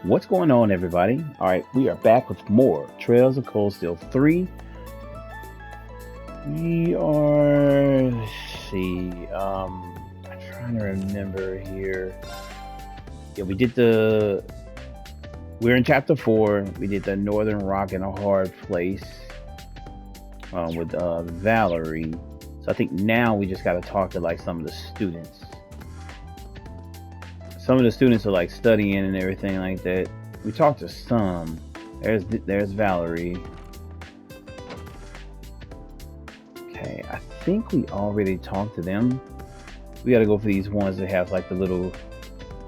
What's going on, everybody? All right, we are back with more Trails of Cold Steel 3. We are, let's see, I'm trying to remember here. Yeah, we're in chapter 4. We did the Northern Rock in a Hard Place with Valerie. So I think now we just got to talk to like some of the students. Some of the students are like studying and everything like that. We talked to some. There's Valerie. Okay, I think we already talked to them. We got to go for these ones that have like the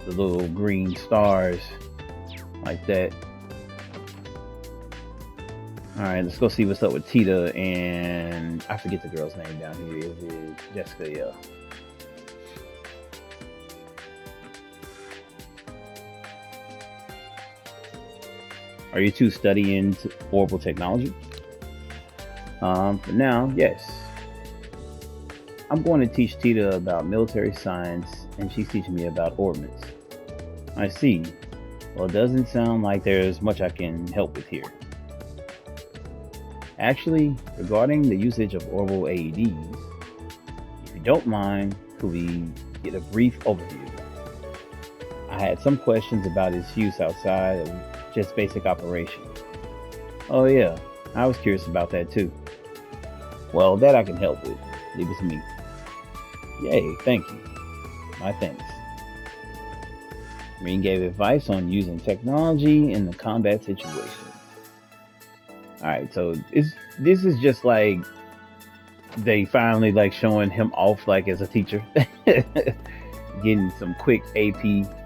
little green stars, like that. All right, let's go see what's up with Tita and I forget the girl's name down here. Is it Jessica? Yeah. Are you two studying orbital technology? For now, yes. I'm going to teach Tita about military science, and she's teaching me about ordnance. I see. Well, it doesn't sound like there's much I can help with here. Actually, regarding the usage of orbital AEDs, if you don't mind, could we get a brief overview? I had some questions about its use outside of just basic operation. Oh yeah, I was curious about that too. Well, that I can help with. Leave it to me. Yay, thank you. My thanks. Marine gave advice on using technology in the combat situation. Alright, so this is just like they finally like showing him off like as a teacher. Getting some quick AP,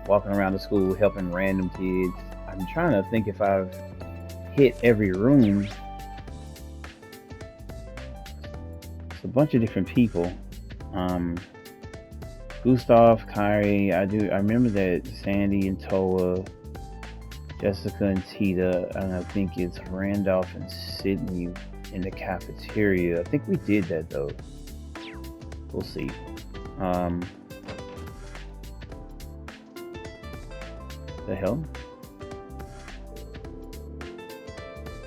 walking around the school, helping random kids. I'm trying to think if I've hit every room. It's a bunch of different people. Gustav, Kyrie, I remember that Sandy and Toa, Jessica and Tita, and I think it's Randolph and Sydney in the cafeteria. I think we did that though. We'll see. The hell?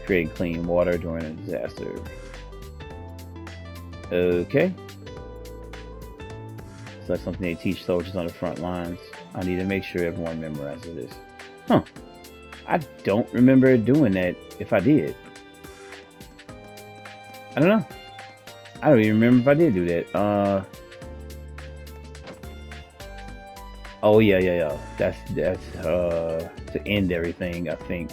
Create clean water during a disaster. Okay. It's like something they teach soldiers on the front lines. I need to make sure everyone memorizes this. Huh. I don't remember doing that if I did. I don't know. I don't even remember if I did do that. Oh yeah. That's to end everything, I think.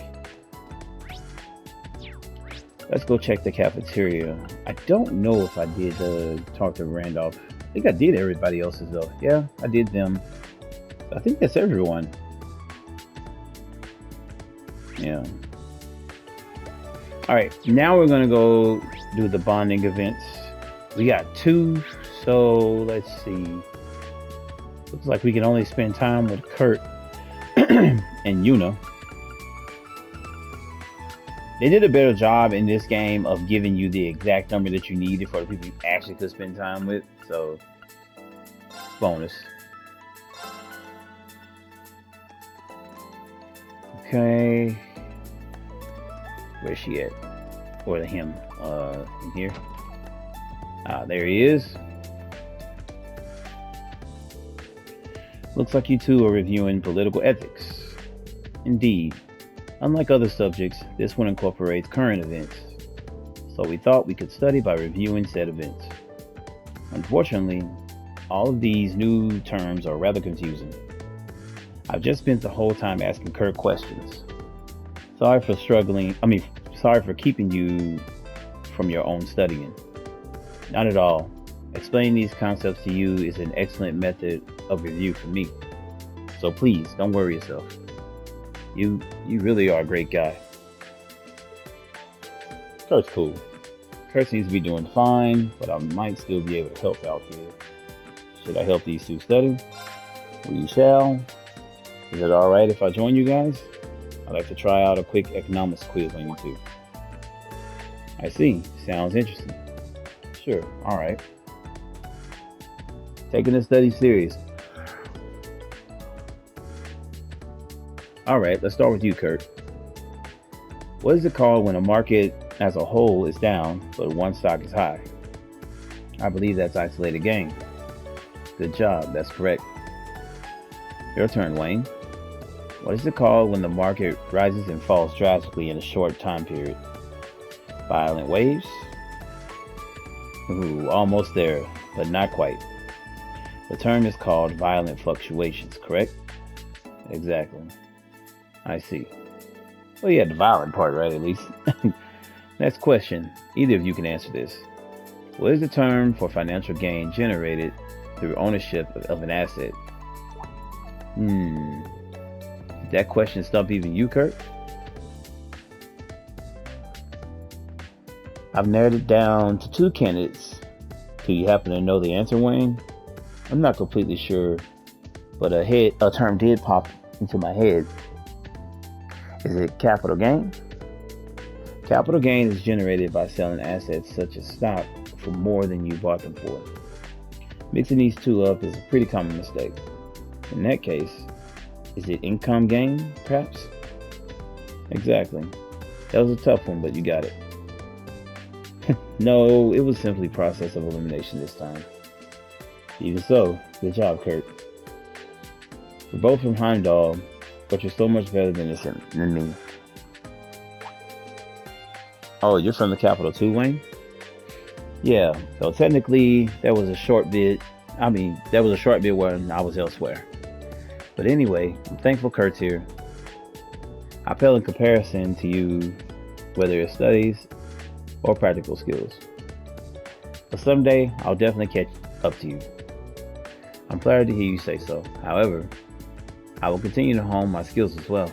Let's go check the cafeteria. I don't know if I did talk to Randolph. I think I did everybody else's though. Yeah, I did them. I think that's everyone. Yeah. All right, now we're gonna go do the bonding events. We got 2, so let's see. Looks like we can only spend time with Kurt and Yuna. They did a better job in this game of giving you the exact number that you needed for the people you actually could spend time with. So, bonus. Okay. Where's she at? Or him? In here. There he is. Looks like you two are reviewing political ethics. Indeed. Unlike other subjects, this one incorporates current events, so we thought we could study by reviewing said events. Unfortunately, all of these new terms are rather confusing. I've just spent the whole time asking Kurt questions. Sorry for keeping you from your own studying. Not at all. Explaining these concepts to you is an excellent method of review for me. So please, don't worry yourself. You really are a great guy. Kurt's cool. Kurt seems to be doing fine, but I might still be able to help out here. Should I help these two study? We shall. Is it alright if I join you guys? I'd like to try out a quick economics quiz on you two. I see. Sounds interesting. Sure. Alright. Taking the study serious. All right, let's start with you, Kurt. What is it called when a market as a whole is down, but one stock is high? I believe that's isolated gain. Good job, that's correct. Your turn, Wayne. What is it called when the market rises and falls drastically in a short time period? Violent waves? Ooh, almost there, but not quite. The term is called violent fluctuations, correct? Exactly. I see. Well, you had the violent part right, at least. Next question. Either of you can answer this. What is the term for financial gain generated through ownership of an asset? Did that question stump even you, Kurt? I've narrowed it down to two candidates. Do you happen to know the answer, Wayne? I'm not completely sure, but a term did pop into my head. Is it capital gain? Capital gain is generated by selling assets such as stock for more than you bought them for. Mixing these two up is a pretty common mistake. In that case, is it income gain, perhaps? Exactly. That was a tough one, but you got it. No, it was simply process of elimination this time. Even so, good job, Kurt. We're both from Heimdall, but you're so much better than me. Oh, you're from the capital too, Wayne? Yeah, so technically there was a short bit where I was elsewhere. But anyway, I'm thankful Kurt's here. I pale in comparison to you, whether it's studies or practical skills. But someday I'll definitely catch up to you. I'm flattered to hear you say so. However, I will continue to hone my skills as well.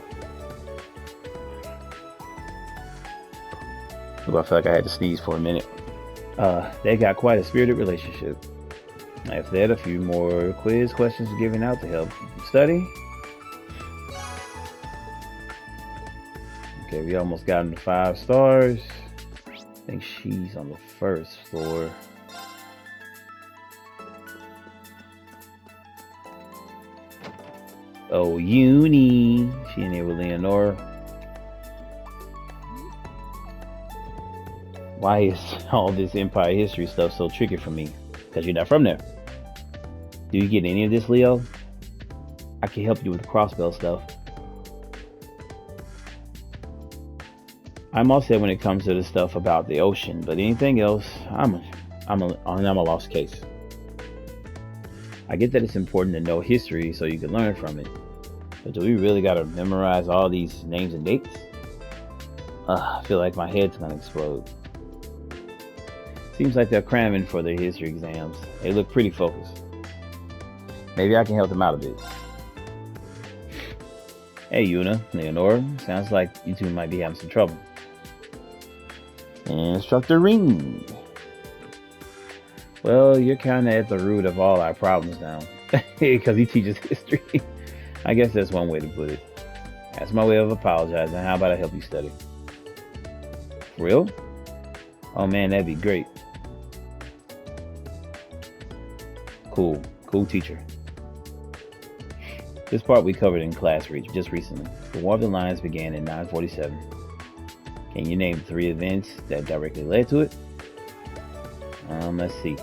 Ooh, I feel like I had to sneeze for a minute. They got quite a spirited relationship. After that, a few more quiz questions were given out to help study. Okay, we almost got into 5 stars. I think she's on the first floor. Oh, Uni. She in here with Leonora. Why is all this Empire history stuff so tricky for me? Because you're not from there. Do you get any of this, Leo? I can help you with the crossbell stuff. I'm all set when it comes to the stuff about the ocean, but anything else, I'm a lost case. I get that it's important to know history so you can learn from it, but do we really gotta memorize all these names and dates? I feel like my head's gonna explode. Seems like they're cramming for their history exams. They look pretty focused. Maybe I can help them out a bit. Hey, Una, Leonora, sounds like you two might be having some trouble. Instructor Ring. Well, you're kind of at the root of all our problems now, because he teaches history. I guess that's one way to put it. That's my way of apologizing. How about I help you study? For real? Oh man, that'd be great. Cool teacher. This part we covered in class just recently. The War of the Lions began in 947. Can you name 3 events that directly led to it? Let's see.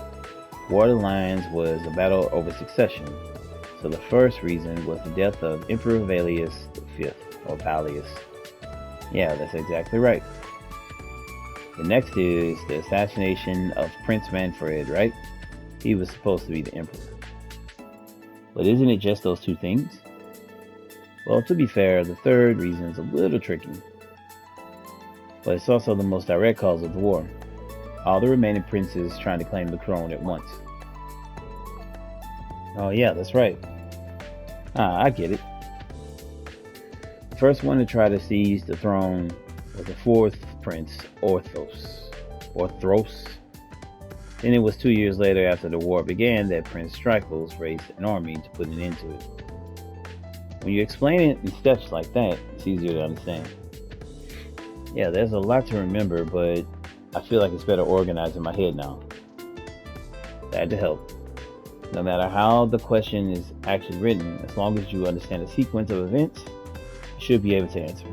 War of the Lions was a battle over succession. So the first reason was the death of Emperor Valius V, or Valius. Yeah, that's exactly right. The next is the assassination of Prince Manfred, right? He was supposed to be the emperor. But isn't it just those 2 things? Well, to be fair, the third reason is a little tricky. But it's also the most direct cause of the war. All the remaining princes trying to claim the throne at once. Oh yeah, that's right. I get it. The first one to try to seize the throne was the 4th prince, Orthros. Then it was 2 years later after the war began that Prince Strykos raised an army to put an end to it. When you explain it in steps like that, it's easier to understand. Yeah, there's a lot to remember, but I feel like it's better organized in my head now. That to help. No matter how the question is actually written, as long as you understand the sequence of events, Should be able to answer.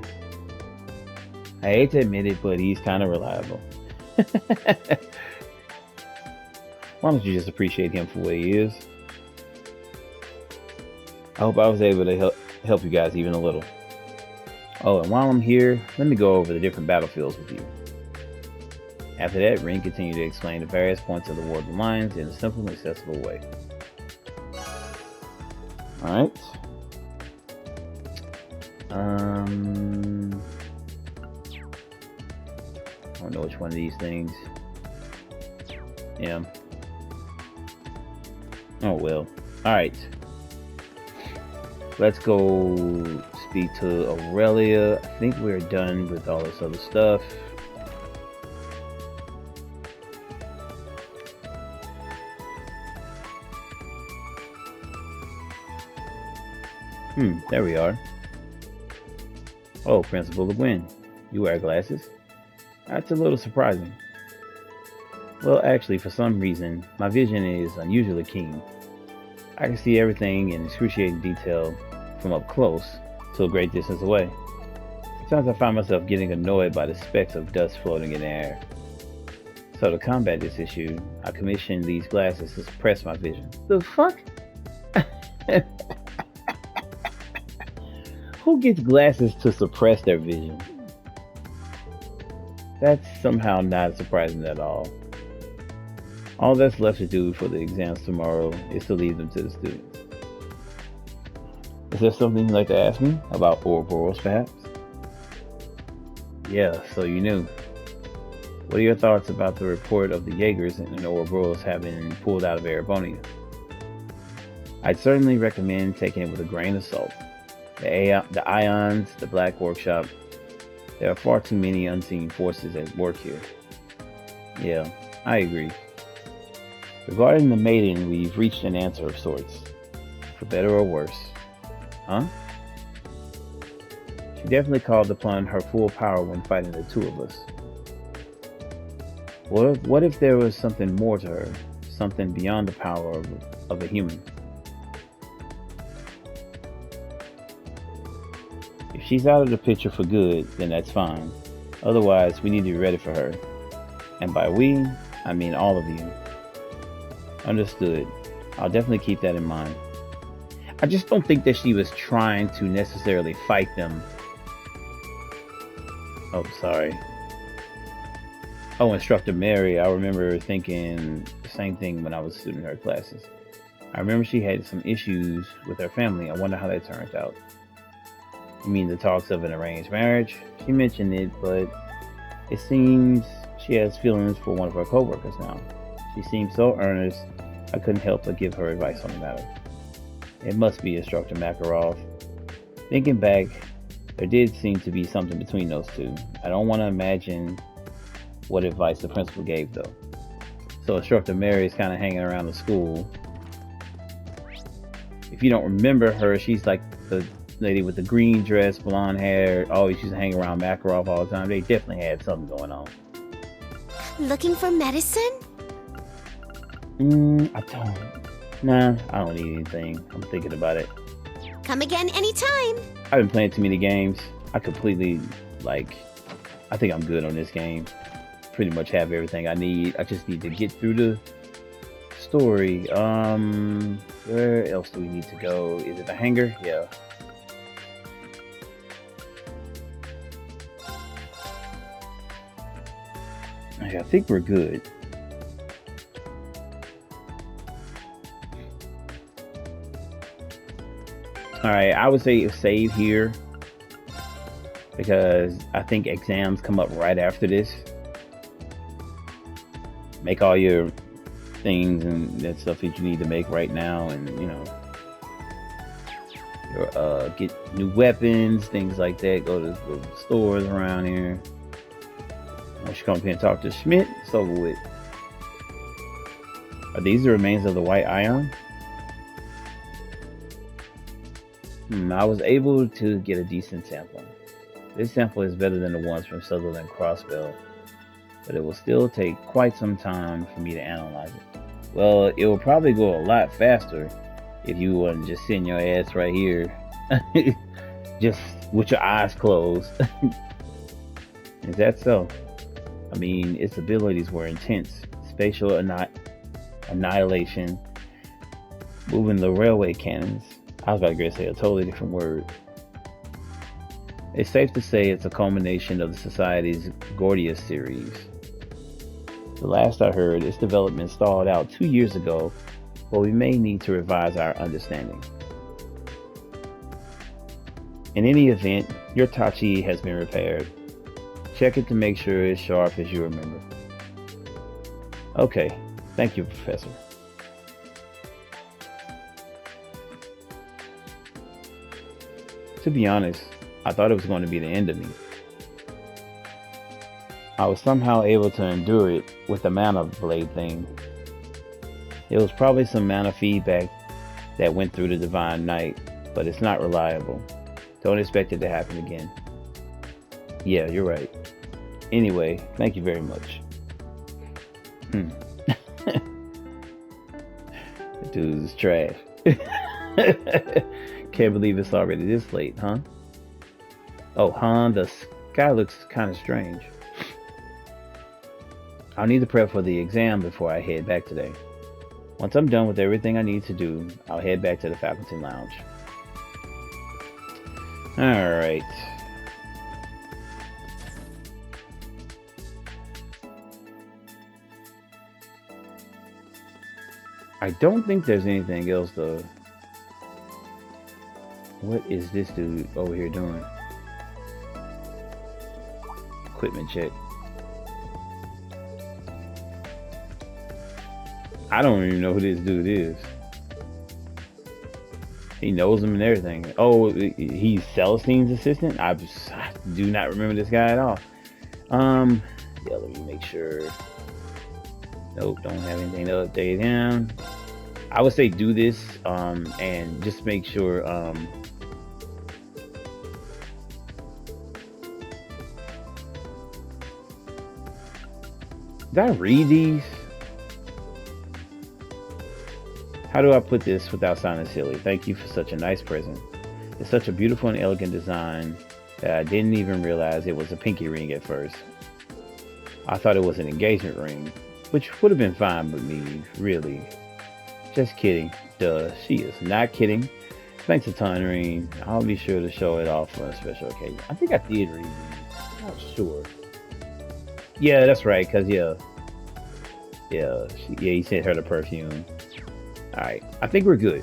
I hate to admit it, but he's kind of reliable. Why don't you just appreciate him for what he is? I hope I was able to help you guys even a little. Oh, and while I'm here, let me go over the different battlefields with you. After that, Rin continued to explain the various points of the War of the Lions in a simple and accessible way. Alright. I don't know which one of these things. Yeah. Oh well. Alright. Let's go speak to Aurelia. I think we're done with all this other stuff. There we are. Oh, Principal Lewin, you wear glasses? That's a little surprising. Well, actually, for some reason, my vision is unusually keen. I can see everything in excruciating detail from up close to a great distance away. Sometimes I find myself getting annoyed by the specks of dust floating in the air. So to combat this issue, I commissioned these glasses to suppress my vision. The fuck? Who gets glasses to suppress their vision? That's somehow not surprising at all. All that's left to do for the exams tomorrow is to leave them to the students. Is there something you'd like to ask me about Ouroboros, perhaps? Yeah, so you knew. What are your thoughts about the report of the Jaegers and Ouroboros having pulled out of Erebonia? I'd certainly recommend taking it with a grain of salt. The Ions, the Black Workshop, there are far too many unseen forces at work here. Yeah, I agree. Regarding the maiden, we've reached an answer of sorts. For better or worse. Huh? She definitely called upon her full power when fighting the two of us. What if there was something more to her? Something beyond the power of a human? If she's out of the picture for good, then that's fine. Otherwise, we need to be ready for her. And by we, I mean all of you. Understood. I'll definitely keep that in mind. I just don't think that she was trying to necessarily fight them. Oh, sorry. Oh, Instructor Mary, I remember thinking the same thing when I was sitting in her classes. I remember she had some issues with her family. I wonder how that turned out. You mean the talks of an arranged marriage? She mentioned it, but it seems she has feelings for one of her co-workers now. She seemed so earnest, I couldn't help but give her advice on the matter. It must be Instructor Makarov. Thinking back, there did seem to be something between those two. I don't want to imagine what advice the principal gave, though. So Instructor Mary is kind of hanging around the school. If you don't remember her, she's like the lady with the green dress, blonde hair, always used to hang around Makarov all the time. They definitely had something going on. Looking for medicine? I don't. Nah, I don't need anything. I'm thinking about it. Come again anytime. I've been playing too many games. I completely, I think I'm good on this game. Pretty much have everything I need. I just need to get through the story. Where else do we need to go? Is it the hangar? Yeah. I think we're good. Alright, I would say save here because I think exams come up right after this. Make all your things and that stuff that you need to make right now, and you know, your, get new weapons, things like that. Go to the stores around here. Once you come here and talk to Schmidt, it's over with. Are these the remains of the white ion? I was able to get a decent sample. This sample is better than the ones from Sutherland Crossbell, but it will still take quite some time for me to analyze it. Well, it will probably go a lot faster if you wouldn't just send your ass right here just with your eyes closed. Is that so? I mean, its abilities were intense. Spatial annihilation, moving the railway cannons. I was about to say a totally different word. It's safe to say it's a culmination of the Society's Gordius series. The last I heard, its development stalled out 2 years ago, but we may need to revise our understanding. In any event, your Tachi has been repaired. Check it to make sure it's sharp as you remember. Okay, thank you, Professor. To be honest, I thought it was going to be the end of me. I was somehow able to endure it with the mana blade thing. It was probably some mana feedback that went through the Divine Knight, but it's not reliable. Don't expect it to happen again. Yeah, you're right. Anyway, thank you very much. The dude is trash. Can't believe it's already this late, huh? Oh, huh? The sky looks kind of strange. I'll need to prep for the exam before I head back today. Once I'm done with everything I need to do, I'll head back to the faculty lounge. Alright. I don't think there's anything else though. What is this dude over here doing? Equipment check. I don't even know who this dude is. He knows him and everything. Oh, he's Celestine's assistant? I do not remember this guy at all. Yeah, let me make sure. Nope, don't have anything to update him. I would say do this, and just make sure, did I read these? How do I put this without sounding silly? Thank you for such a nice present. It's such a beautiful and elegant design that I didn't even realize it was a pinky ring at first. I thought it was an engagement ring, which would have been fine with me, really. Just kidding. Duh, she is not kidding. Thanks a ton, Ring. I'll be sure to show it off for a special occasion. I think I did read these. I'm not sure. Yeah, that's right, because, he sent her the perfume. Alright, I think we're good.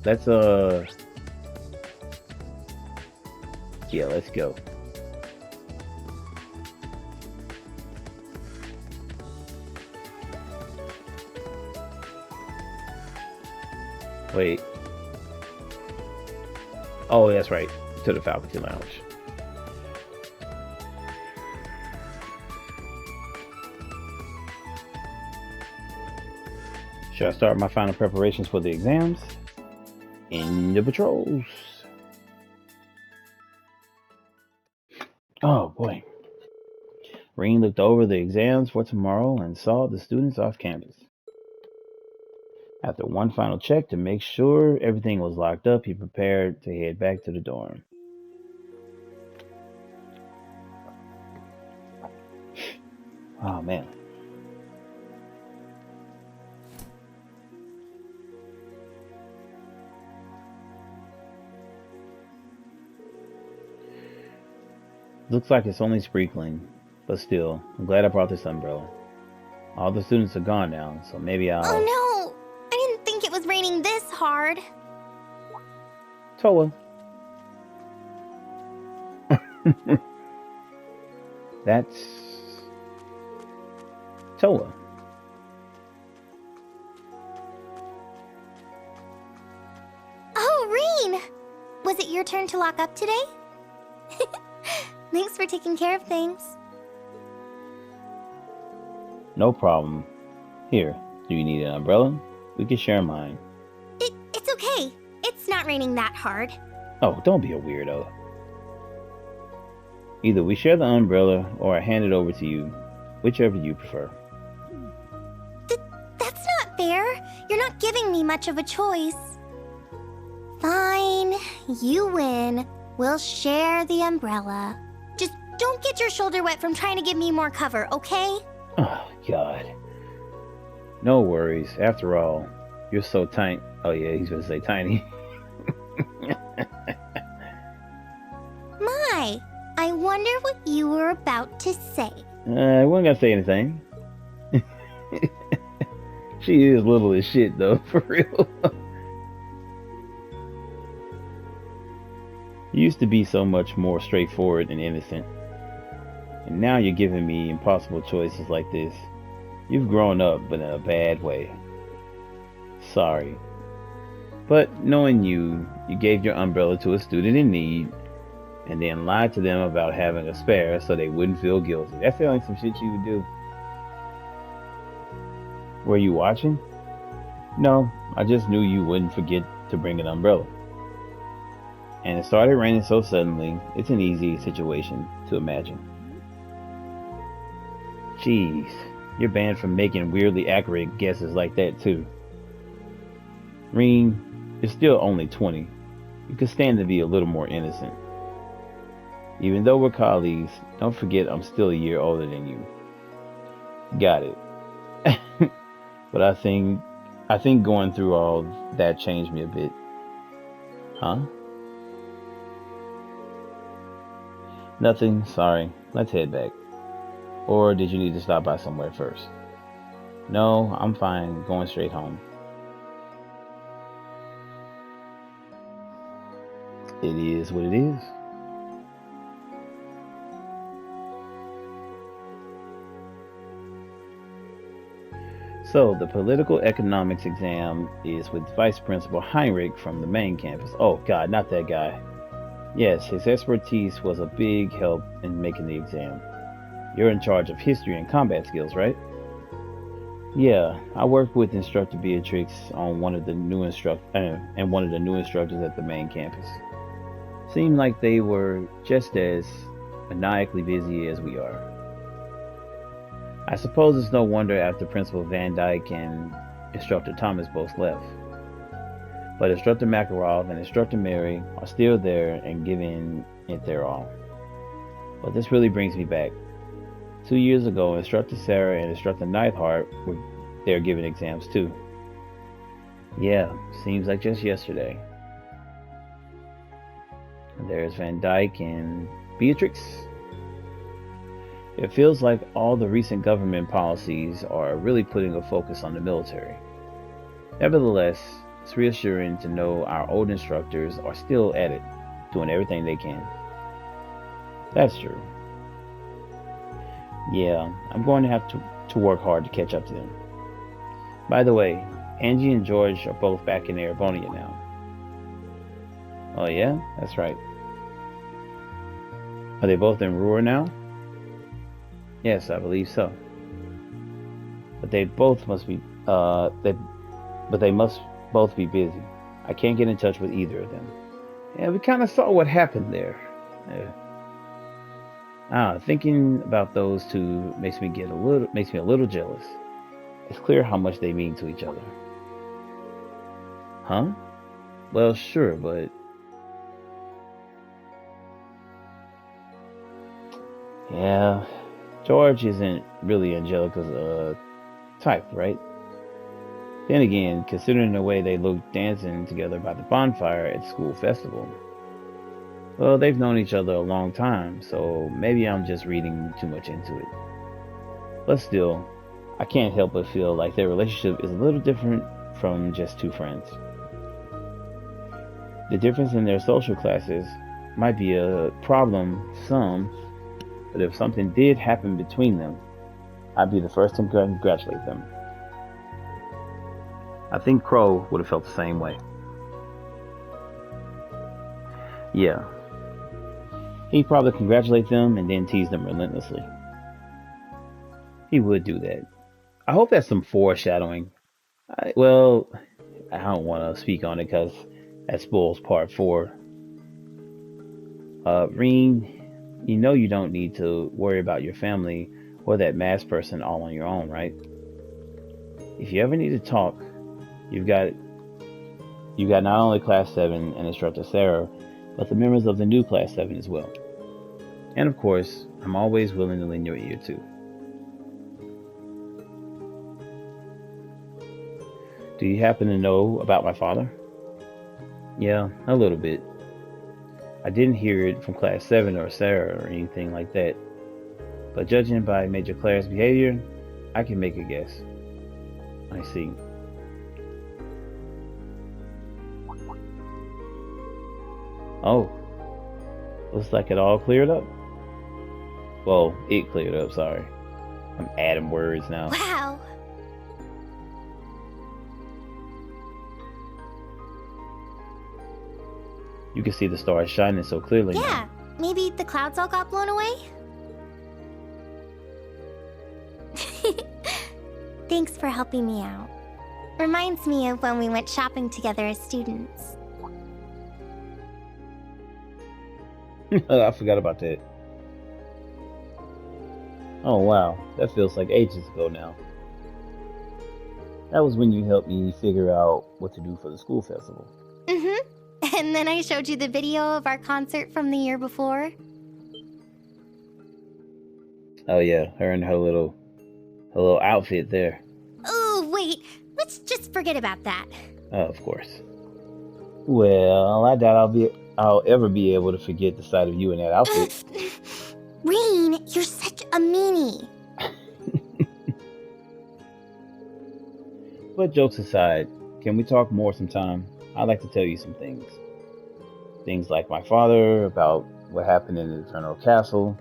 Let's, let's go. Wait. Oh, that's right. To the faculty lounge. Should I start my final preparations for the exams? In the patrols. Oh boy. Ring looked over the exams for tomorrow and saw the students off campus. After one final check to make sure everything was locked up, he prepared to head back to the dorm. Oh man. Looks like it's only sprinkling, but still, I'm glad I brought this umbrella. All the students are gone now, so maybe I'll... Oh no! I didn't think it was raining this hard. Toa. That's... Toa. Oh, Reen! Was it your turn to lock up today? Thanks for taking care of things. No problem. Here, do you need an umbrella? We can share mine. It's okay. It's not raining that hard. Oh, don't be a weirdo. Either we share the umbrella or I hand it over to you, whichever you prefer. That's not fair. You're not giving me much of a choice. Fine, you win. We'll share the umbrella. Just don't get your shoulder wet from trying to give me more cover, okay? Oh, God. No worries. After all, you're so tiny. Oh, yeah, he's going to say tiny. My, I wonder what you were about to say. I wasn't going to say anything. She is little as shit, though, for real. You used to be so much more straightforward and innocent. And now you're giving me impossible choices like this. You've grown up, but in a bad way. Sorry. But knowing you gave your umbrella to a student in need, and then lied to them about having a spare so they wouldn't feel guilty. That sounds like some shit you would do. Were you watching? No, I just knew you wouldn't forget to bring an umbrella. And it started raining so suddenly, it's an easy situation to imagine. Jeez, you're banned from making weirdly accurate guesses like that too. Reen, you're still only 20. You could stand to be a little more innocent. Even though we're colleagues, don't forget I'm still a year older than you. Got it. But I think going through all that changed me a bit. Huh? Nothing, sorry. Let's head back. Or did you need to stop by somewhere first? No, I'm fine, going straight home. It is what it is. So, the political economics exam is with Vice Principal Heinrich from the main campus. Oh, God, not that guy. Yes, his expertise was a big help in making the exam. You're in charge of history and combat skills, right? Yeah, I worked with Instructor Beatrix on one of the new instructors at the main campus. Seemed like they were just as maniacally busy as we are. I suppose it's no wonder after Principal Van Dyke and Instructor Thomas both left. But Instructor Makarov and Instructor Mary are still there and giving it their all. But this really brings me back. 2 years ago, Instructor Sarah and Instructor Neidhart were there giving exams too. Yeah, seems like just yesterday. And there's Van Dyke and Beatrix. It feels like all the recent government policies are really putting a focus on the military. Nevertheless, it's reassuring to know our old instructors are still at it, doing everything they can. That's true. Yeah, I'm going to have to work hard to catch up to them. By the way, Angie and George are both back in Erebonia now. Oh yeah? That's right. Are they both in Ruhr now? Yes, I believe so. But they must both be busy. I can't get in touch with either of them. Yeah, we kind of saw what happened there. Thinking about those two makes me a little jealous. It's clear how much they mean to each other. Huh? Well, sure, but yeah, George isn't really Angelica's type, right? Then again, considering the way they looked dancing together by the bonfire at the school festival. Well, they've known each other a long time, so maybe I'm just reading too much into it. But still, I can't help but feel like their relationship is a little different from just two friends. The difference in their social classes might be a problem to some, but if something did happen between them, I'd be the first to congratulate them. I think Crow would have felt the same way. Yeah. He'd probably congratulate them and then tease them relentlessly. He would do that. I hope that's some foreshadowing. I don't want to speak on it because that spoils part 4. Reen, you know you don't need to worry about your family or that masked person all on your own, right? If you ever need to talk, you've got not only Class 7 and Instructor Sarah, but the members of the new Class 7 as well. And of course, I'm always willing to lend your ear too. Do you happen to know about my father? Yeah, a little bit. I didn't hear it from Class 7 or Sarah or anything like that, but judging by Major Claire's behavior, I can make a guess. I see. Oh, looks like it all cleared up. Well, it cleared up, sorry. I'm adding words now. Wow. You can see the stars shining so clearly now. Yeah, maybe the clouds all got blown away? Thanks for helping me out. Reminds me of when we went shopping together as students. I forgot about that. Oh wow, that feels like ages ago now. That was when you helped me figure out what to do for the school festival. Mm-hmm. And then I showed you the video of our concert from the year before. Oh yeah, her and her little outfit there. Oh, wait. Let's just forget about that. Of course. Well, I doubt I'll ever be able to forget the sight of you in that outfit. Rain, you're such a meanie. But jokes aside, can we talk more sometime? I'd like to tell you some things. Things like my father, about what happened in the Eternal Castle,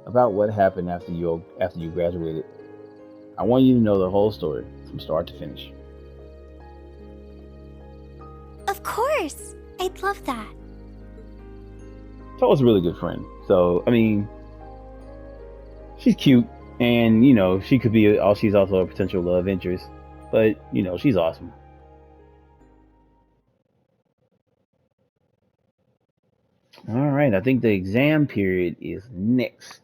about what happened after you graduated. I want you to know the whole story, from start to finish. Of course. I'd love that. Toa's a really good friend. So, I mean, she's cute, and, she could be, she's also a potential love interest. But, she's awesome. All right, I think the exam period is next.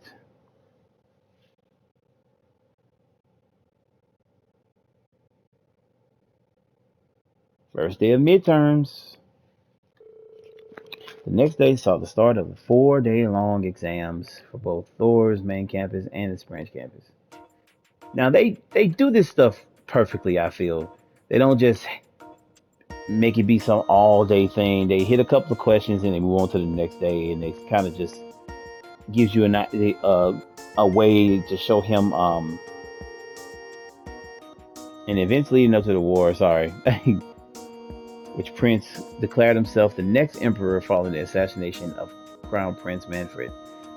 First day of midterms. The next day saw the start of the 4-day-long exams for both Thor's main campus and its branch campus. Now, they do this stuff perfectly, I feel. They don't just make it be some all-day thing. They hit a couple of questions and they move on to the next day, and they kind of just gives you a way to show him an events leading up to the war, which Prince declared himself the next emperor following the assassination of Crown Prince Manfred.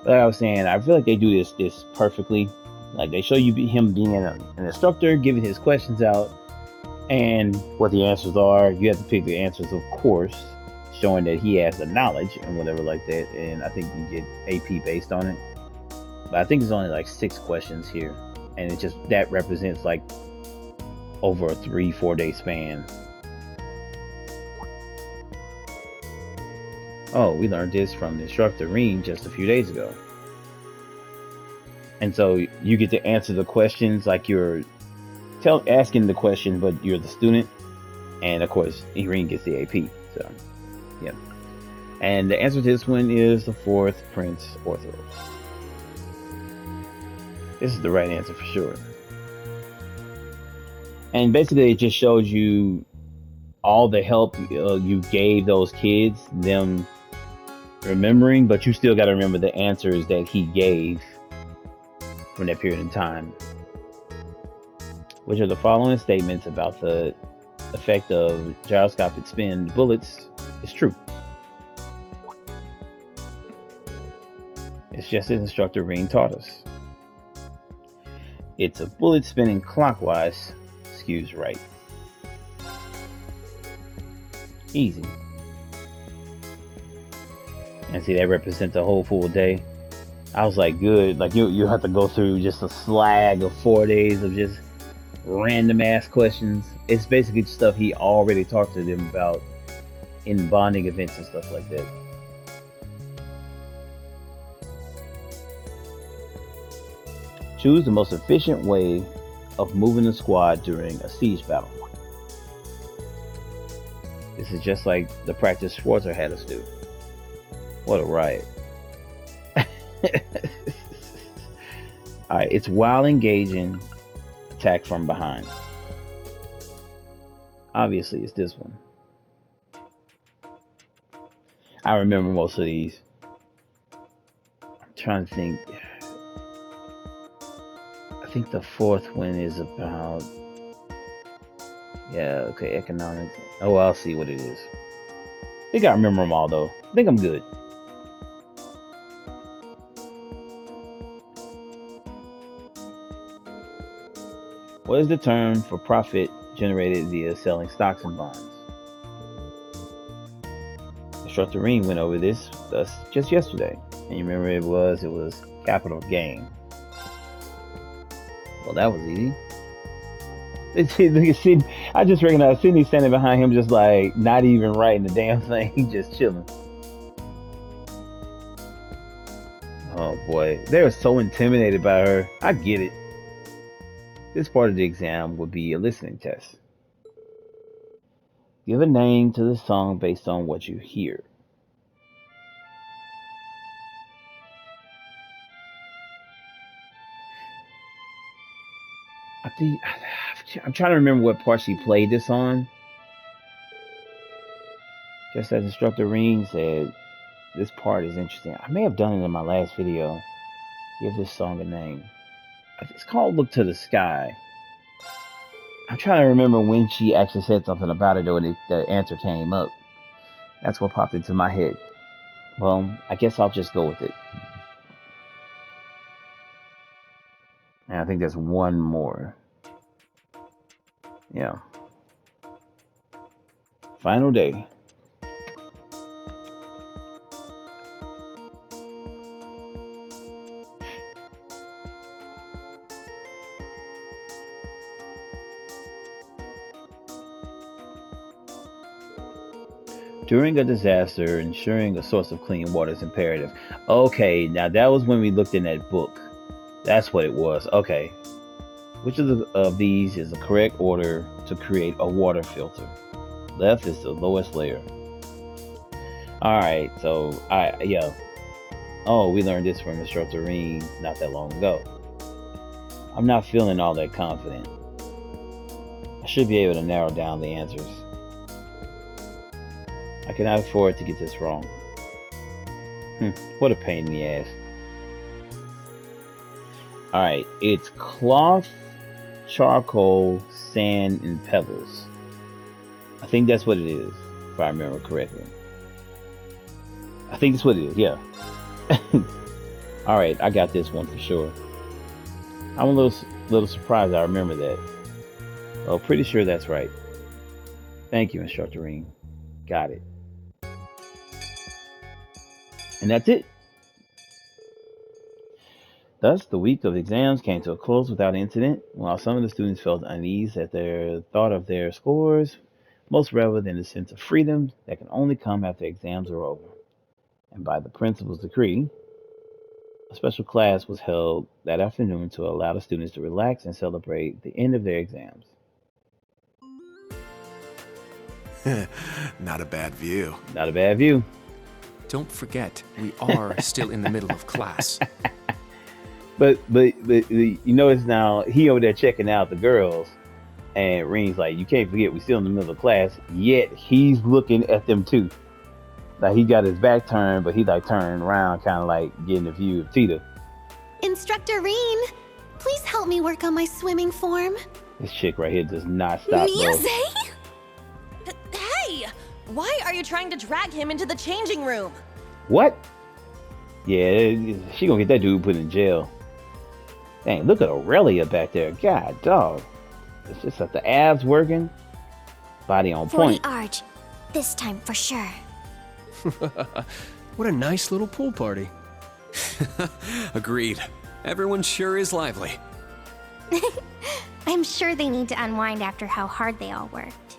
But like I was saying, I feel like they do this perfectly. Like, they show you him being an instructor, giving his questions out, and what the answers are. You have to pick the answers, of course, showing that he has the knowledge and whatever like that. And I think you get AP based on it. But I think it's only like 6 questions here, and it just that represents like over a 3-4 day span. Oh, we learned this from the instructor Reen just a few days ago. And so you get to answer the questions like you're asking the question, but you're the student. And of course, Reen gets the AP. So, yeah. And the answer to this one is the 4th Prince Ortho. This is the right answer for sure. And basically, it just shows you all the help you gave those kids, them remembering, but you still got to remember the answers that he gave from that period in time, which are the following statements about the effect of gyroscopic spin bullets is true. It's just as instructor Reen taught us. It's a bullet spinning clockwise, skews right. Easy. And see, that represents a whole full day. I was like, good. Like, you have to go through just a slag of 4 days of just random ass questions. It's basically stuff he already talked to them about in bonding events and stuff like that. Choose the most efficient way of moving the squad during a siege battle. This is just like the practice Schwarzer had us do. What a riot. Alright, it's while engaging, attack from behind. Obviously, it's this one. I remember most of these. I'm trying to think. I think the fourth one is about. Yeah, okay, economics. Oh, I'll see what it is. I think I remember them all, though. I think I'm good. What is the term for profit generated via selling stocks and bonds? Instructor Reem went over this just yesterday. And you remember it was capital gain. Well, that was easy. Look at Sydney. I just recognized Sydney standing behind him, just like not even writing the damn thing, just chilling. Oh boy, they were so intimidated by her. I get it. This part of the exam would be a listening test. Give a name to the song based on what you hear. I'm trying to remember what part she played this on. Just as Instructor Reen said, this part is interesting. I may have done it in my last video. Give this song a name. It's called Look to the Sky. I'm trying to remember when she actually said something about it or the answer came up. That's what popped into my head. Well, I guess I'll just go with it. And I think there's one more. Yeah. Final day. During a disaster, ensuring a source of clean water is imperative. Okay, now that was when we looked in that book. That's what it was. Okay. Which of these is the correct order to create a water filter? Left is the lowest layer. Alright, so, yeah. Oh, we learned this from Instructor Reen not that long ago. I'm not feeling all that confident. I should be able to narrow down the answers. I cannot afford to get this wrong. What a pain in the ass. Alright, it's cloth, charcoal, sand, and pebbles. I think that's what it is, if I remember correctly. I think that's what it is, yeah. Alright, I got this one for sure. I'm a little surprised I remember that. Well, pretty sure that's right. Thank you, Instructor Reen. Got it. And that's it. Thus, the week of exams came to a close without incident. While some of the students felt unease at their thought of their scores, most reveled in a sense of freedom that can only come after exams are over. And by the principal's decree, a special class was held that afternoon to allow the students to relax and celebrate the end of their exams. Not a bad view. Not a bad view. Don't forget, we are still in the middle of class. But you notice now he over there checking out the girls, and Reen's like, you can't forget we're still in the middle of class. Yet he's looking at them too. Like he got his back turned, but he like turning around, kind of like getting a view of Tita. Instructor Reen, please help me work on my swimming form. This chick right here does not stop. Miaze? Hey! Why are you trying to drag him into the changing room? What? Yeah, she gonna get that dude put in jail. Dang, look at Aurelia back there. God, dog. It's just like the abs working. Body on point. 40 Arch. This time for sure. What a nice little pool party. Agreed. Everyone sure is lively. I'm sure they need to unwind after how hard they all worked.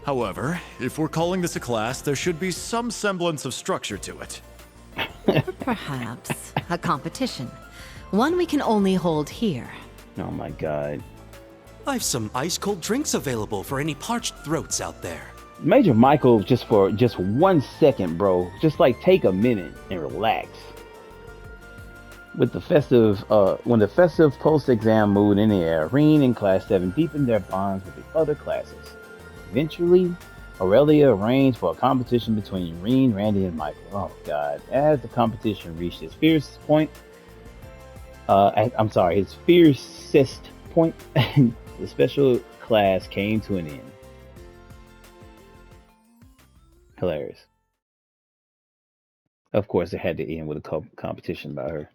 However, if we're calling this a class, there should be some semblance of structure to it. Perhaps a competition. One we can only hold here. Oh my god. I've some ice-cold drinks available for any parched throats out there. Major Michael, just for just 1 second, bro. Just like take a minute and relax. With the festive, when the festive post-exam mood in the air, Reen and Class 7 deepened their bonds with the other classes. Eventually, Aurelia arranged for a competition between Reen, Randy, and Michael. Oh God! As the competition reached its fiercest point, its fiercest point, the special class came to an end. Hilarious. Of course, it had to end with a competition by her.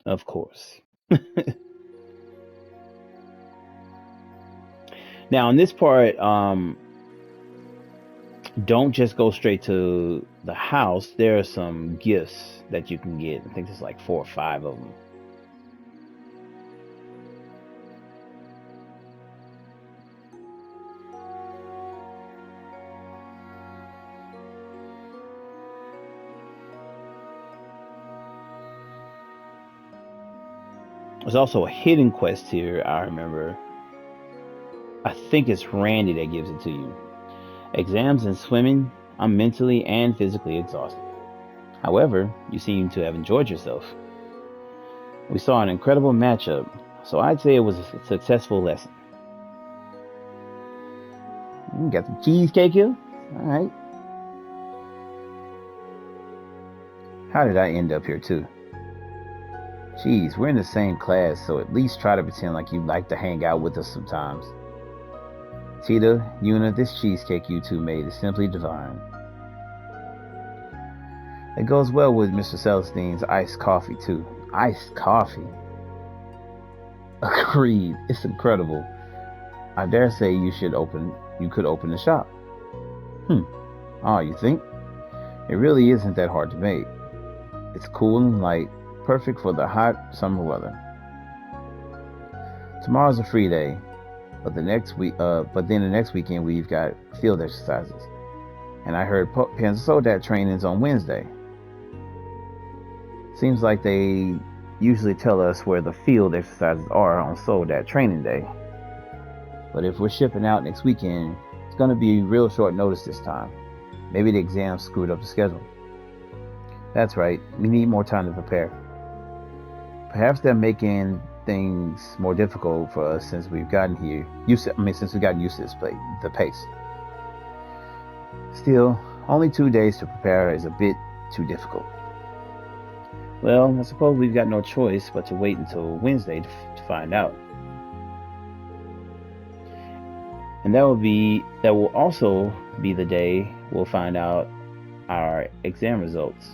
Of course. Now, in this part, don't just go straight to the house. There are some gifts that you can get. I think there's like 4 or 5 of them. There's also a hidden quest here, I remember. I think it's Randy that gives it to you. Exams and swimming, I'm mentally and physically exhausted. However, you seem to have enjoyed yourself. We saw an incredible matchup, so I'd say it was a successful lesson. Got some cheesecake here? Alright. How did I end up here too? Jeez, we're in the same class, so at least try to pretend like you'd like to hang out with us sometimes. Tita, Yuna, this cheesecake you two made is simply divine. It goes well with Mr. Celestine's iced coffee too. Iced coffee? Agreed, it's incredible. I dare say you could open the shop. Oh, you think? It really isn't that hard to make. It's cool and light, perfect for the hot summer weather. Tomorrow's a free day, but then the next weekend we've got field exercises. And I heard Panzodat training's on Wednesday. Seems like they usually tell us where the field exercises are on Soldat training day. But if we're shipping out next weekend, it's going to be real short notice this time. Maybe the exam screwed up the schedule. That's right, we need more time to prepare. Perhaps they're making things more difficult for us since we've gotten used to this the pace. Still, only 2 days to prepare is a bit too difficult. Well, I suppose we've got no choice but to wait until Wednesday to find out. And that will also be the day we'll find out our exam results.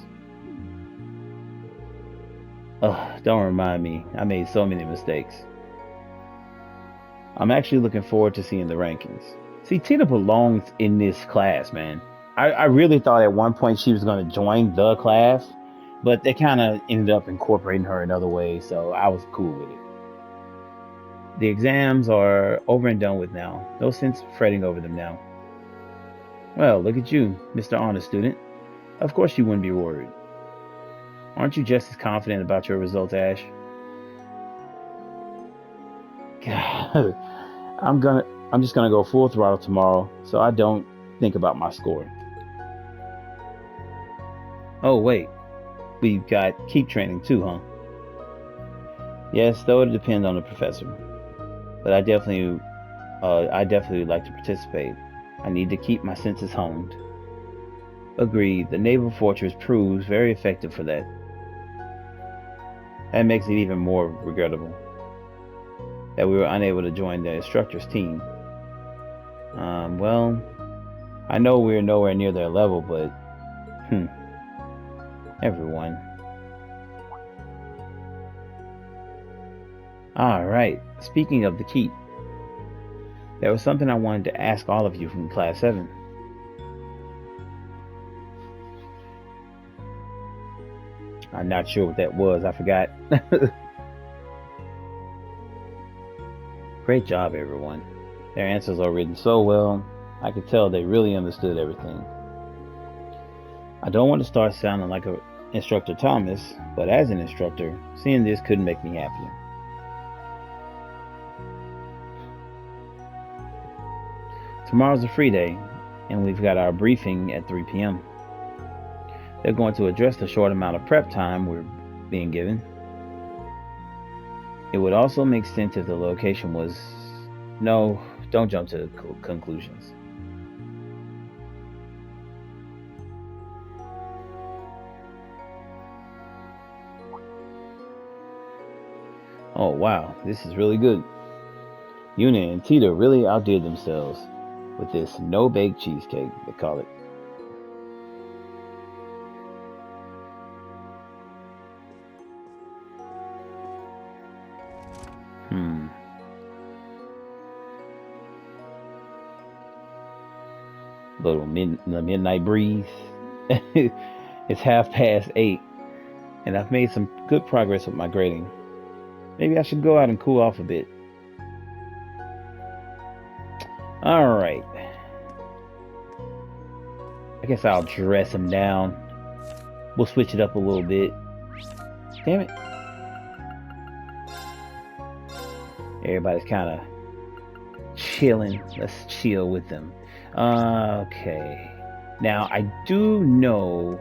Ugh, don't remind me. I made so many mistakes. I'm actually looking forward to seeing the rankings. See, Tina belongs in this class, man. I really thought at one point she was going to join the class, but they kind of ended up incorporating her in other ways, so I was cool with it. The exams are over and done with now. No sense fretting over them now. Well, look at you, Mr. Honor Student. Of course you wouldn't be worried. Aren't you just as confident about your results, Ash? God, I'm just gonna go full throttle tomorrow, so I don't think about my score. Oh wait, we've got keep training too, huh? Yes, though it depends on the professor. But I definitely would like to participate. I need to keep my senses honed. Agreed, the naval fortress proves very effective for that. That makes it even more regrettable that we were unable to join the instructor's team. Well, I know we're nowhere near their level, but everyone. Alright, speaking of the keep, there was something I wanted to ask all of you from Class 7. I'm not sure what that was, I forgot. Great job, everyone. Their answers are written so well, I could tell they really understood everything. I don't want to start sounding like an Instructor Thomas, but as an instructor, seeing this couldn't make me happier. Tomorrow's a free day, and we've got our briefing at 3 p.m. They're going to address the short amount of prep time we're being given. It would also make sense if the location was... No, don't jump to conclusions. Oh wow, this is really good. Yuna and Tita really outdid themselves with this no-bake cheesecake, they call it. The midnight breeze. It's 8:30, and I've made some good progress with my grading. Maybe I should go out and cool off a bit. Alright. I guess I'll dress him down. We'll switch it up a little bit. Damn it. Everybody's kind of chilling. Let's chill with them. Okay. Now, I do know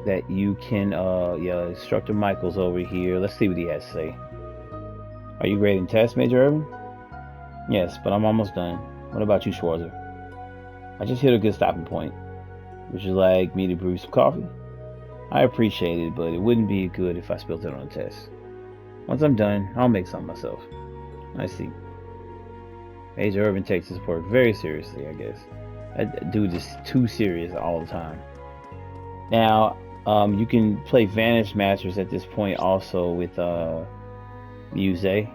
that you can, yeah, Instructor Michael's over here. Let's see what he has to say. Are you grading tests, Major Irvin? Yes, but I'm almost done. What about you, Schwarzer? I just hit a good stopping point. Would you like me to brew some coffee? I appreciate it, but it wouldn't be good if I spilled it on a test. Once I'm done, I'll make some myself. I see. Major Irvin takes his work very seriously, I guess. That dude is too serious all the time. Now, you can play Vanish Masters at this point also with Muse. I'm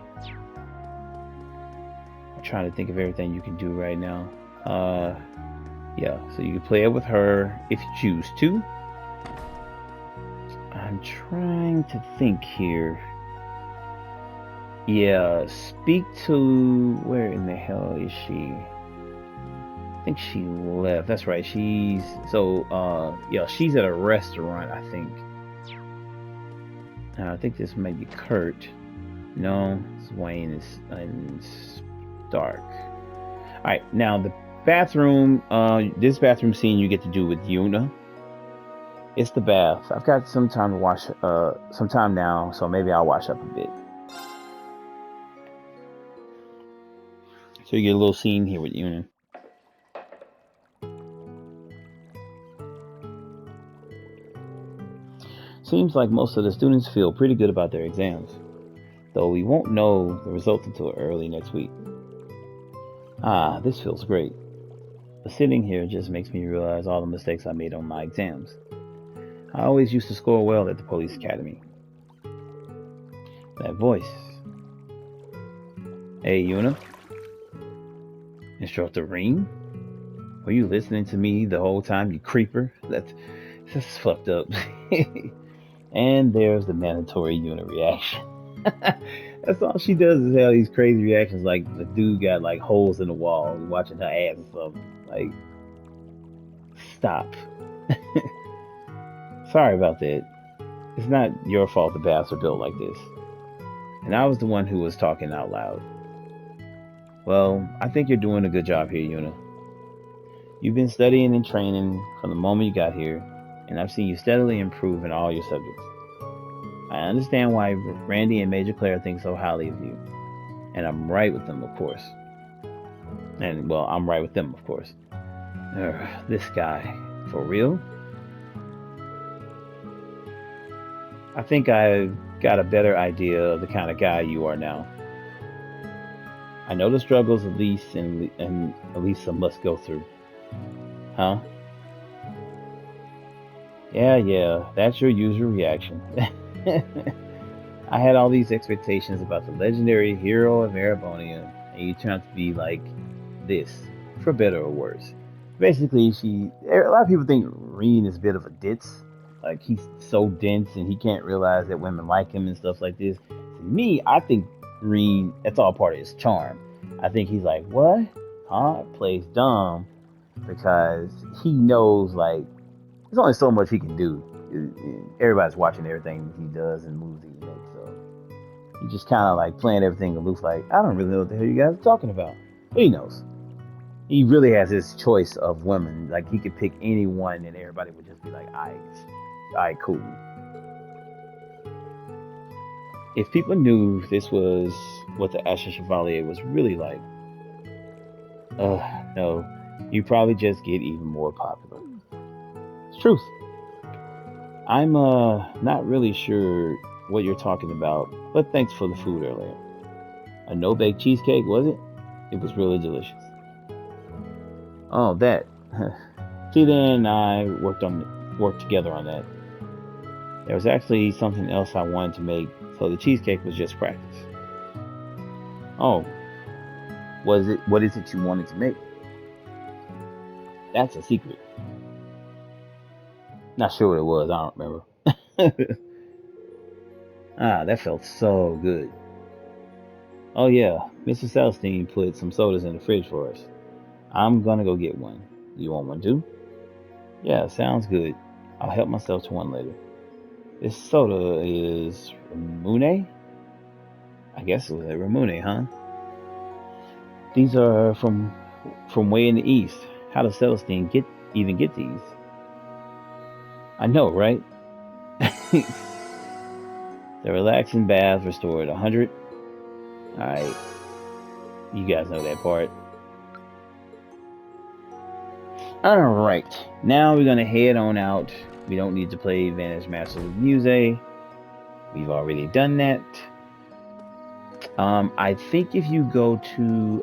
trying to think of everything you can do right now. Yeah, so you can play it with her if you choose to. I'm trying to think here. Yeah, speak to... Where in the hell is she? I think she left. That's right. She's... So, yeah, she's at a restaurant, I think. I think this might be Kurt. No, it's Wayne. It's dark. Alright, now the bathroom. This bathroom scene you get to do with Yuna. It's the bath. I've got some time to wash... some time now, so maybe I'll wash up a bit. So you get a little scene here with Yuna. Seems like most of the students feel pretty good about their exams, though we won't know the results until early next week. Ah, this feels great. But sitting here just makes me realize all the mistakes I made on my exams. I always used to score well at the police academy. That voice. Hey, Yuna? Instructor Reem? Were you listening to me the whole time, you creeper? That's fucked up. And there's the mandatory Yuna reaction. That's all she does is have these crazy reactions, like the dude got like holes in the wall watching her ass and stuff. Like, stop. Sorry about that. It's not your fault the baths are built like this. And I was the one who was talking out loud. Well, I think you're doing a good job here, Yuna. You've been studying and training from the moment you got here, and I've seen you steadily improve in all your subjects. I understand why Randy and Major Claire think so highly of you, and I'm right with them, of course. And, well, I'm right with them, of course. This guy, for real? I think I've got a better idea of the kind of guy you are now. I know the struggles Elise and Elisa must go through. Huh? Yeah, that's your usual reaction. I had all these expectations about the legendary hero of Erebonia, and you turned out to be like this, for better or worse. Basically, a lot of people think Reen is a bit of a ditz. Like, he's so dense and he can't realize that women like him and stuff like this. To me, I think Reen, that's all part of his charm. I think he's like, what? Huh? Plays dumb because he knows, like, there's only so much he can do. Everybody's watching everything he does and moves he makes, so he's just kind of like playing everything aloof, like, I don't really know what the hell you guys are talking about. But he knows. He really has his choice of women. Like he could pick anyone, and everybody would just be like, "I cool." If people knew this was what the Asher Chevalier was really like, no, you probably just get even more popular. It's truth. I'm not really sure what you're talking about, but thanks for the food earlier. A no bake cheesecake, was it? It was really delicious. Oh, that. Tita and I worked together on that. There was actually something else I wanted to make, so the cheesecake was just practice. Oh, was it? What is it you wanted to make? That's a secret. Not sure what it was. I don't remember. That felt so good. Oh yeah, Mr. Celestine put some sodas in the fridge for us. I'm gonna go get one. You want one too? Yeah, sounds good. I'll help myself to one later. This soda is Ramune? I guess it was a Ramune, huh? These are from way in the east. How does Celestine even get these? I know, right? The relaxing bath restored 100. Alright, you guys know that part. Alright, now we're gonna head on out. We don't need to play Vanish Master of Muse. We've already done that. I think if you go to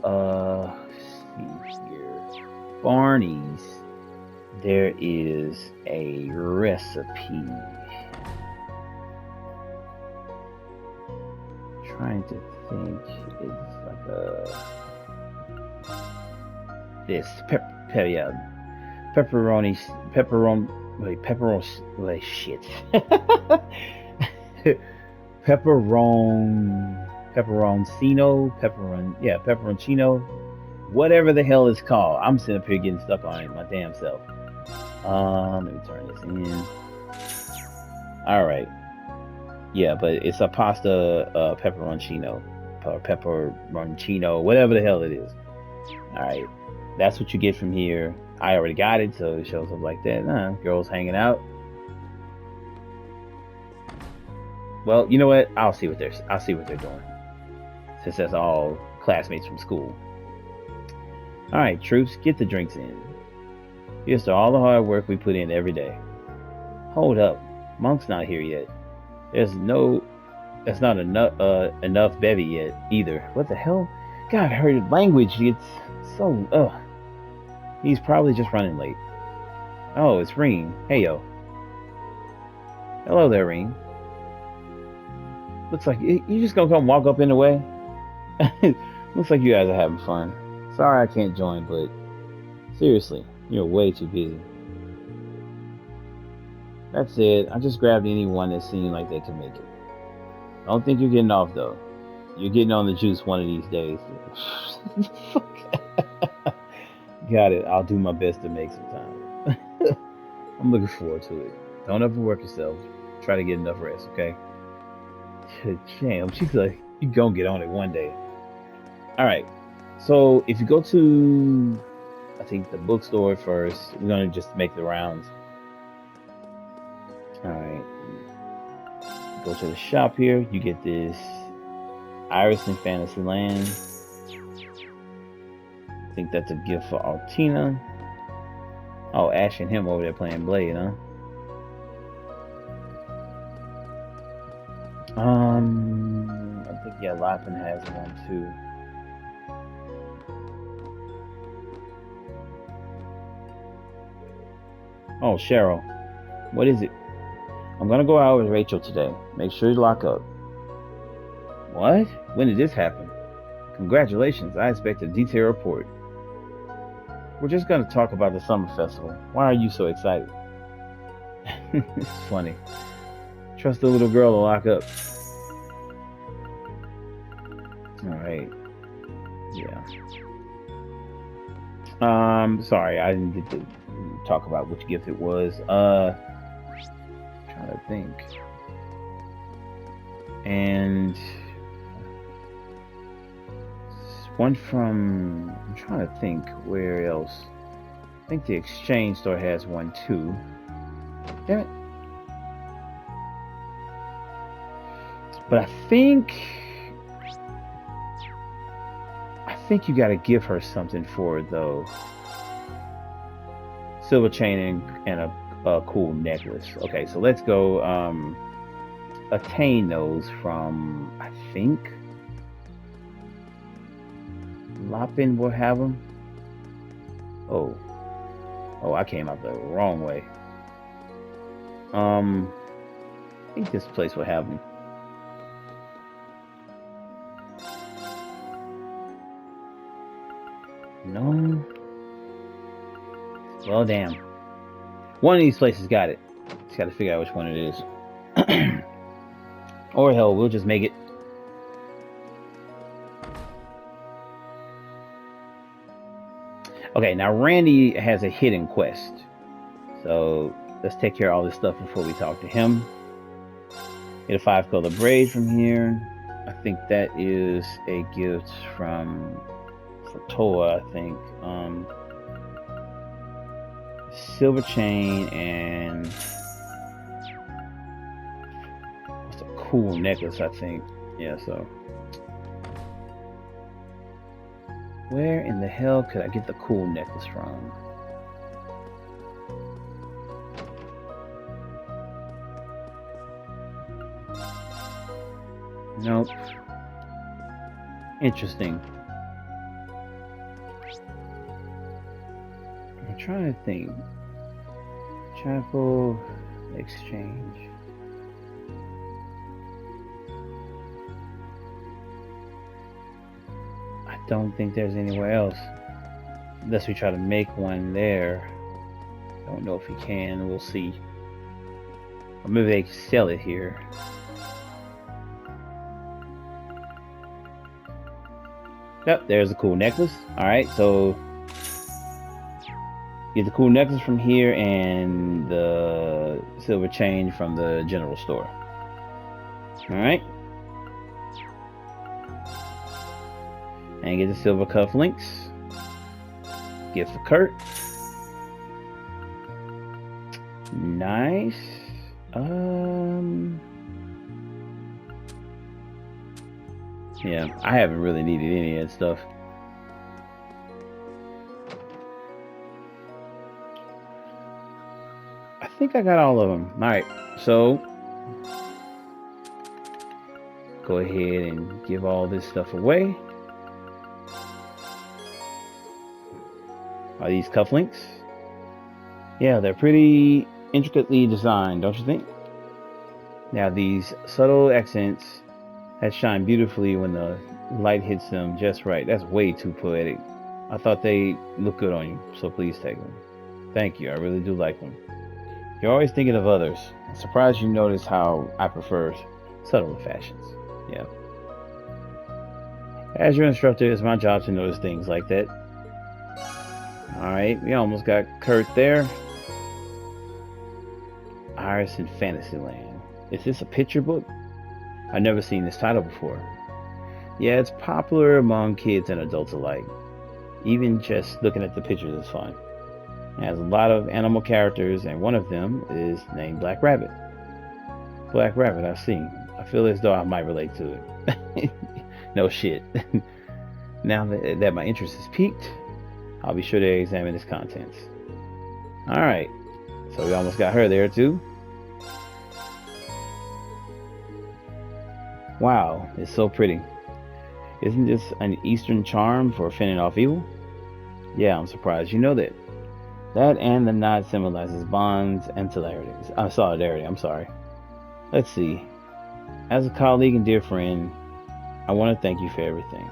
let's see here, Barney's, there is a recipe. Trying to think, it's like this pepperoni, wait, shit, pepperoncino, whatever the hell it's called. I'm sitting up here getting stuck on it my damn self. Let me turn this in. All right, yeah, but it's a pasta pepperoncino, or pepperoncino, whatever the hell it is. All right, that's what you get from here. I already got it, so it shows up like that. Girls hanging out. Well, you know what? I'll see what they're doing, since that's all classmates from school. All right, troops, get the drinks in. Here's to all the hard work we put in every day. Hold up, Monk's not here yet. That's not enough bevy yet either. What the hell? God, her language gets so He's probably just running late. Oh, it's Reem. Hey yo. Hello there, Reem. Looks like you just gonna come walk up in the way. Looks like you guys are having fun. Sorry I can't join, but seriously, you're way too busy. That's it. I just grabbed anyone that seemed like they could make it. Don't think you're getting off though. You're getting on the juice one of these days. Got it. I'll do my best to make some time. I'm looking forward to it. Don't overwork yourself. Try to get enough rest, okay? Damn, she's like, you gonna get on it one day. Alright. So if you go to, I think, the bookstore first, we're gonna just make the rounds. Alright. Go to the shop here. You get this Iris in Fantasyland. I think that's a gift for Altina. Oh, Ash and him over there playing Blade, huh? I think yeah, Lappin has one too. Oh, Cheryl, what is it? I'm gonna go out with Rachel today. Make sure you lock up. What? When did this happen? Congratulations, I expect a detailed report. We're just gonna talk about the summer festival. Why are you so excited? It's funny. Trust the little girl to lock up. Alright. Yeah. Sorry, I didn't get to talk about which gift it was. Trying to think. one from... I'm trying to think where else. I think the exchange store has one too. Damn it. But I think you gotta give her something for it though. Silver chain and a cool necklace. Okay, so let's go attain those from, I think Lopin will have them. Oh, I came out the wrong way. I think this place will have them. No. Well, damn. One of these places got it. Just got to figure out which one it is. Or hell, we'll just make it. Okay, now Randy has a hidden quest. So let's take care of all this stuff before we talk to him. Get a 5-color braid from here. I think that is a gift from Toa, I think. Silver chain and what's a cool necklace, I think. Yeah, so where in the hell could I get the cool necklace from? Nope. Interesting. I'm trying to think. Chapel exchange. I don't think there's anywhere else. Unless we try to make one there. Don't know if we can. We'll see. Or maybe they can sell it here. Yep, there's a cool necklace. Alright, so get the cool necklace from here and the silver chain from the general store. Alright. And get the silver cufflinks. Gift for Kurt. Nice. Yeah, I haven't really needed any of that stuff. I think I got all of them. Alright, so go ahead and give all this stuff away. Are these cufflinks? Yeah, they're pretty intricately designed, don't you think? Now these subtle accents that shine beautifully when the light hits them just right. That's way too poetic. I thought they looked good on you, so please take them. Thank you, I really do like them. You're always thinking of others. I'm surprised you notice how I prefer subtle fashions. Yeah. As your instructor, it's my job to notice things like that. Alright, we almost got Kurt there. Iris in Fantasyland. Is this a picture book? I've never seen this title before. Yeah, it's popular among kids and adults alike. Even just looking at the pictures is fun. It has a lot of animal characters, and one of them is named Black Rabbit. Black Rabbit, I've seen. I feel as though I might relate to it. No shit. Now that my interest is piqued, I'll be sure to examine its contents. Alright, so we almost got her there too. Wow, it's so pretty. Isn't this an Eastern charm for fending off evil? Yeah, I'm surprised you know that. That and the knot symbolizes bonds and solidarity. I'm sorry. Let's see. As a colleague and dear friend, I want to thank you for everything.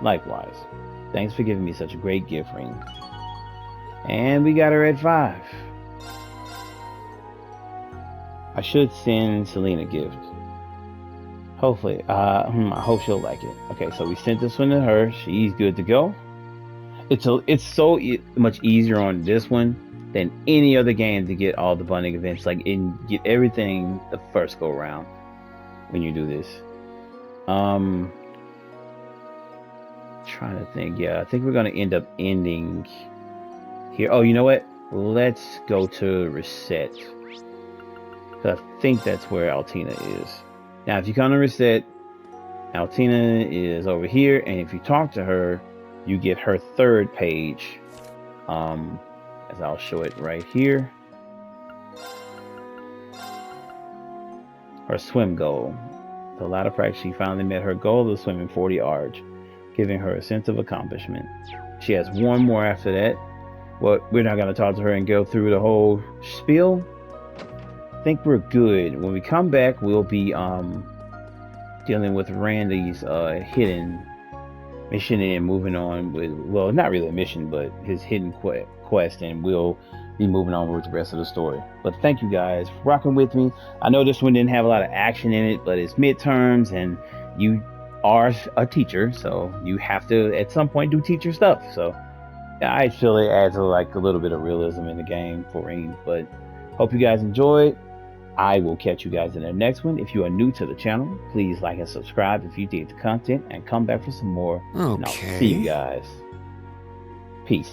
Likewise. Thanks for giving me such a great gift ring. And we got her at 5. I should send Selena a gift. Hopefully. I hope she'll like it. Okay, so we sent this one to her. She's good to go. It's so much easier on this one than any other game to get all the bonding events. Like, get everything the first go around when you do this. Trying to think. Yeah, I think we're gonna end up ending here. Oh, you know what? Let's go to reset. I think that's where Altina is. Now, if you come to reset, Altina is over here, and if you talk to her, you get her third page. As I'll show it right here. Her swim goal. The latter practice, she finally met her goal of swimming 40 yards, giving her a sense of accomplishment. She has one more after that. Well, we're not going to talk to her and go through the whole spiel. I think we're good. When we come back, we'll be dealing with Randy's hidden mission and moving on with, well, not really a mission, but his hidden quest, and we'll be moving on with the rest of the story. But thank you guys for rocking with me. I know this one didn't have a lot of action in it, but it's midterms and you are a teacher, so you have to at some point do teacher stuff. So I feel it adds like a little bit of realism in the game for Reem. But hope you guys enjoyed. I will catch you guys in the next one. If you are new to the channel, please like and subscribe if you dig the content, and come back for some more. Okay. And I'll see you guys. Peace.